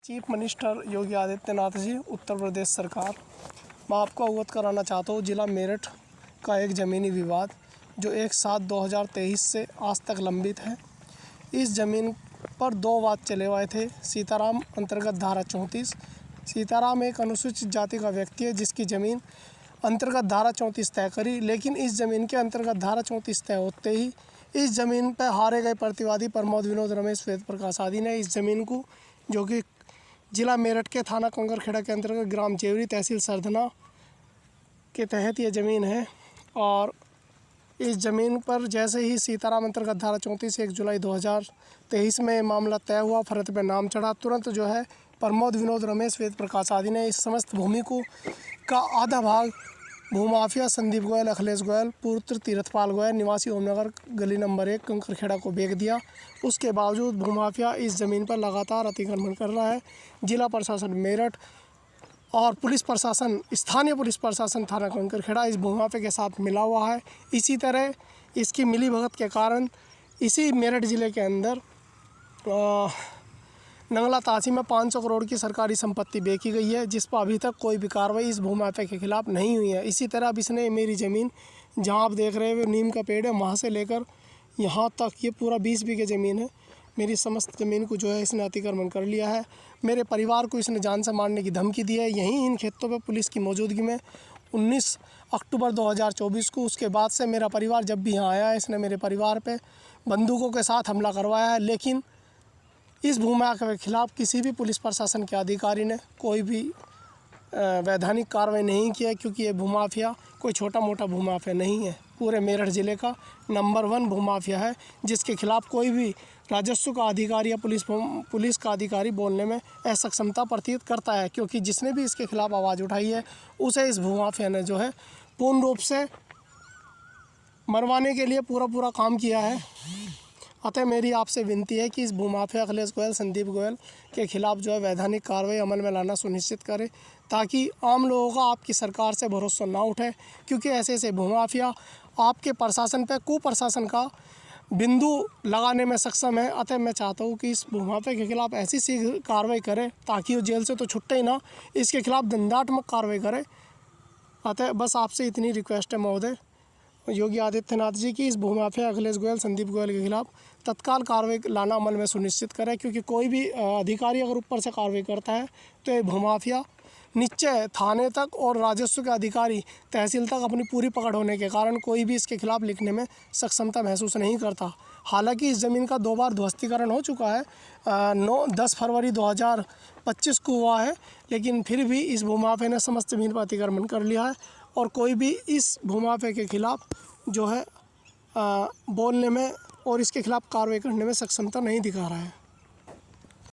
Chief minister Yogi Adityanath ji, Uttar Pradesh सरकार। मैं आपको अवगत कराना चाहता हूँ जिला मेरठ का एक ज़मीनी विवाद जो 1/7/2023 से आज तक लंबित है। इस ज़मीन पर 2 वाद चले हुए थे। सीताराम अंतर्गत धारा 34। सीताराम एक अनुसूचित जाति का व्यक्ति है जिसकी ज़मीन अंतर्गत धारा 34 तय करी, लेकिन इस ज़मीन के अंतर्गत धारा 34 तय होते ही इस ज़मीन पर हारे गए प्रतिवादी प्रमोद विनोद रमेश वेद प्रकाश आदि ने इस ज़मीन को, जो कि जिला मेरठ के थाना कंकरखेड़ा के अंतर्गत ग्राम चेवरी तहसील सरधना के तहत ये ज़मीन है, और इस ज़मीन पर जैसे ही सीताराम अंतर्गत धारा 34 1 जुलाई 2023 में मामला तय हुआ, फरत पे नाम चढ़ा, तुरंत जो है प्रमोद विनोद रमेश वेद प्रकाश आदि ने इस समस्त भूमि को का आधा भाग भूमाफिया संदीप गोयल, अखिलेश गोयल, पुत्र तीरथपाल गोयल निवासी ओमनगर गली नंबर 1 कंकरखेड़ा को बेच दिया। उसके बावजूद भूमाफिया इस ज़मीन पर लगातार अतिक्रमण कर रहा है। जिला प्रशासन मेरठ और पुलिस प्रशासन, स्थानीय पुलिस प्रशासन थाना कंकरखेड़ा इस भूमाफिया के साथ मिला हुआ है। इसी तरह इसकी मिलीभगत के कारण इसी मेरठ ज़िले के अंदर नंगला तहसील में 500 करोड़ की सरकारी संपत्ति बेची गई है, जिस पर अभी तक कोई भी कार्रवाई इस भूमाफिया के खिलाफ नहीं हुई है। इसी तरह अब इसने मेरी ज़मीन, जहां आप देख रहे हैं नीम का पेड़ है, वहां से लेकर यहां तक ये पूरा 20 बीघे ज़मीन है। मेरी समस्त ज़मीन को जो है इसने अतिक्रमण कर लिया है। मेरे परिवार को इसने जान से मारने की धमकी दी है। यहीं इन खेतों पर पुलिस की मौजूदगी में 19 अक्टूबर 2024 को, उसके बाद से मेरा परिवार जब भी यहाँ आया है, इसने मेरे परिवार पे बंदूकों के साथ हमला करवाया है। लेकिन इस भूमाफिया के खिलाफ किसी भी पुलिस प्रशासन के अधिकारी ने कोई भी वैधानिक कार्रवाई नहीं किया है, क्योंकि ये भूमाफिया कोई छोटा मोटा भूमाफिया नहीं है। पूरे मेरठ ज़िले का नंबर 1 भूमाफिया है, जिसके खिलाफ कोई भी राजस्व का अधिकारी या पुलिस का अधिकारी बोलने में असक्षमता प्रतीत करता है, क्योंकि जिसने भी इसके खिलाफ आवाज़ उठाई है उसे इस भूमाफिया ने जो है पूर्ण रूप से मरवाने के लिए पूरा काम किया है। अतः मेरी आपसे विनती है कि इस भूमाफिया अखिलेश गोयल, संदीप गोयल के खिलाफ जो है वैधानिक कार्रवाई अमल में लाना सुनिश्चित करें, ताकि आम लोगों का आपकी सरकार से भरोसा ना उठे, क्योंकि ऐसे भूमाफिया आपके प्रशासन पर कुप्रशासन का बिंदु लगाने में सक्षम है। अतः मैं चाहता हूँ कि इस भूमाफिया के खिलाफ ऐसी शीघ्र कार्रवाई करें ताकि वो जेल से तो छुट्टे ही ना, इसके खिलाफ दंडात्मक कार्रवाई करें। अतः बस आपसे इतनी रिक्वेस्ट है महोदय योगी आदित्यनाथ जी की इस भूमाफिया अखिलेश गोयल, संदीप गोयल के खिलाफ तत्काल कार्रवाई लाना अमल में सुनिश्चित करें, क्योंकि कोई भी अधिकारी अगर ऊपर से कार्रवाई करता है तो ये भूमाफिया नीचे थाने तक और राजस्व के अधिकारी तहसील तक अपनी पूरी पकड़ होने के कारण कोई भी इसके खिलाफ लिखने में सक्षमता महसूस नहीं करता। हालांकि इस ज़मीन का 2 बार ध्वस्तीकरण हो चुका है, 10 फरवरी 2025 को हुआ है, लेकिन फिर भी इस भूमाफिया ने समस्त ज़मीन पर अतिक्रमण कर लिया है, और कोई भी इस भूमाफिया के खिलाफ जो है बोलने में और इसके खिलाफ कार्रवाई करने में सक्षमता नहीं दिखा रहा है।